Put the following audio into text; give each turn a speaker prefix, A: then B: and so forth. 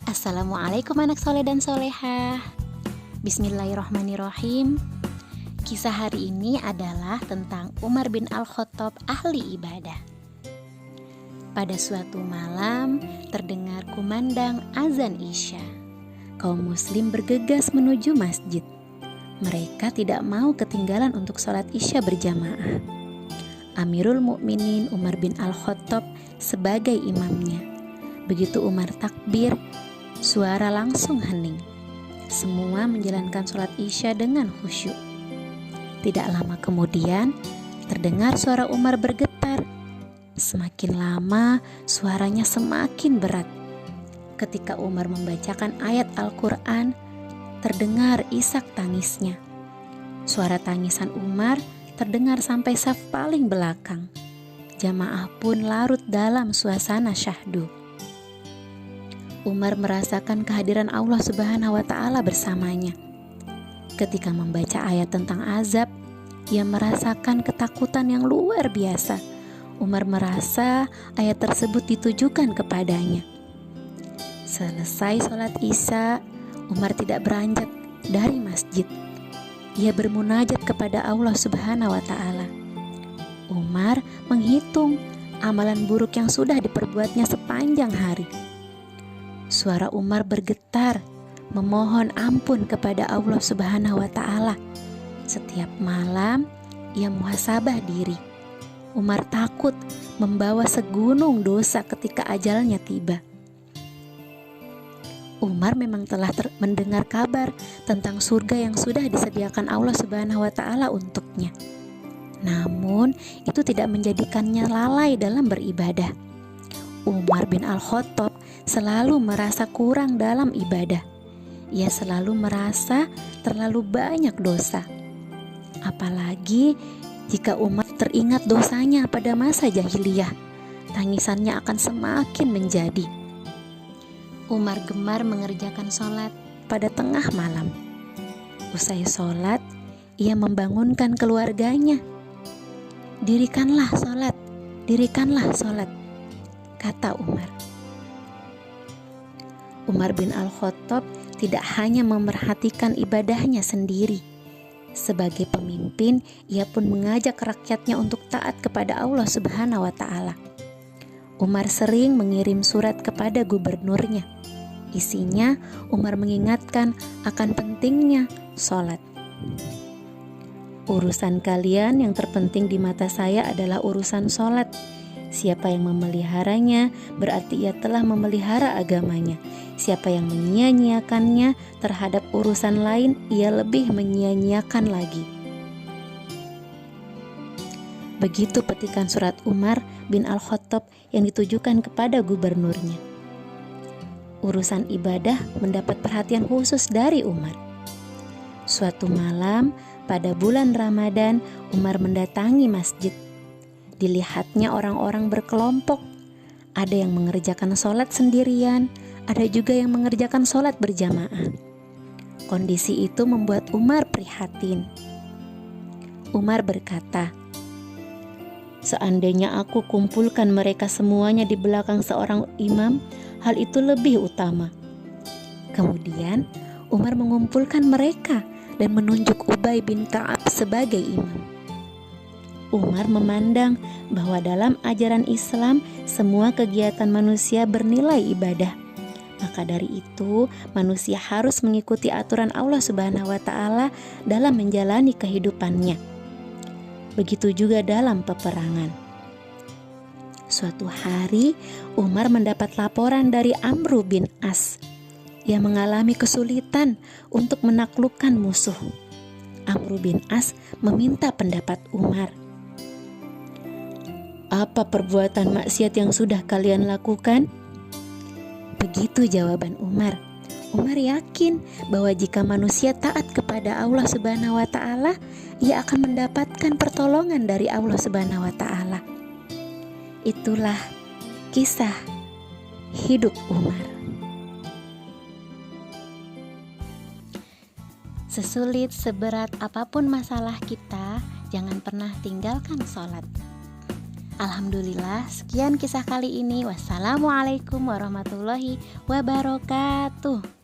A: Assalamualaikum anak soleh dan solehah. Bismillahirrahmanirrahim. Kisah hari ini adalah tentang Umar bin Al-Khattab, ahli ibadah. Pada suatu malam terdengar kumandang azan Isya. Kaum muslim bergegas menuju masjid. Mereka tidak mau ketinggalan untuk sholat Isya berjamaah. Amirul Mukminin Umar bin Al-Khattab sebagai imamnya. Begitu Umar takbir, suara langsung hening. Semua menjalankan sholat Isya dengan khusyuk. Tidak lama kemudian terdengar suara Umar bergetar. Semakin lama suaranya semakin berat. Ketika Umar membacakan ayat Al-Quran, terdengar isak tangisnya. Suara tangisan Umar terdengar sampai saf paling belakang. Jamaah pun larut dalam suasana syahdu. Umar merasakan kehadiran Allah Subhanahu wa Ta'ala bersamanya. Ketika membaca ayat tentang azab, ia merasakan ketakutan yang luar biasa. Umar merasa ayat tersebut ditujukan kepadanya. Selesai sholat Isya, Umar tidak beranjak dari masjid. Ia bermunajat kepada Allah Subhanahu wa Ta'ala. Umar menghitung amalan buruk yang sudah diperbuatnya sepanjang hari. Suara Umar bergetar, memohon ampun kepada Allah Subhanahu wa Ta'ala. Setiap malam, ia muhasabah diri. Umar takut membawa segunung dosa ketika ajalnya tiba. Umar memang telah mendengar kabar tentang surga yang sudah disediakan Allah Subhanahu wa Ta'ala untuknya. Namun, itu tidak menjadikannya lalai dalam beribadah. Umar bin Al-Khattab selalu merasa kurang dalam ibadah. Ia selalu merasa terlalu banyak dosa. Apalagi jika Umar teringat dosanya pada masa jahiliyah, tangisannya akan semakin menjadi. Umar gemar mengerjakan sholat pada tengah malam. Usai sholat, ia membangunkan keluarganya. Dirikanlah sholat, kata Umar. Umar bin Al-Khattab tidak hanya memerhatikan ibadahnya sendiri. Sebagai pemimpin, ia pun mengajak rakyatnya untuk taat kepada Allah Subhanahu wa Ta'ala. Umar sering mengirim surat kepada gubernurnya. Isinya, Umar mengingatkan akan pentingnya sholat. Urusan kalian yang terpenting di mata saya adalah urusan sholat. Siapa yang memeliharanya berarti ia telah memelihara agamanya. Siapa yang menyia-nyiakannya terhadap urusan lain, ia lebih menyia-nyiakan lagi. Begitu petikan surat Umar bin Al-Khattab yang ditujukan kepada gubernurnya. Urusan ibadah mendapat perhatian khusus dari Umar. Suatu malam pada bulan Ramadan, Umar mendatangi masjid. Dilihatnya orang-orang berkelompok. Ada yang mengerjakan sholat sendirian, ada juga yang mengerjakan sholat berjamaah. Kondisi itu membuat Umar prihatin. Umar berkata, "Seandainya aku kumpulkan mereka semuanya di belakang seorang imam, hal itu lebih utama." Kemudian Umar mengumpulkan mereka dan menunjuk Ubay bin Ka'ab sebagai imam. Umar memandang bahwa dalam ajaran Islam semua kegiatan manusia bernilai ibadah. Maka dari itu manusia harus mengikuti aturan Allah Subhanahu wa Ta'ala dalam menjalani kehidupannya. Begitu juga dalam peperangan. Suatu hari Umar mendapat laporan dari Amr bin As. Ia mengalami kesulitan untuk menaklukkan musuh. Amr bin As meminta pendapat Umar. "Apa perbuatan maksiat yang sudah kalian lakukan?" Begitu jawaban Umar. Umar yakin bahwa jika manusia taat kepada Allah Subhanahu wa Ta'ala, ia akan mendapatkan pertolongan dari Allah Subhanahu wa Ta'ala. Itulah kisah hidup Umar. Sesulit, seberat apapun masalah kita, jangan pernah tinggalkan sholat. Alhamdulillah, sekian kisah kali ini. Wassalamualaikum warahmatullahi wabarakatuh.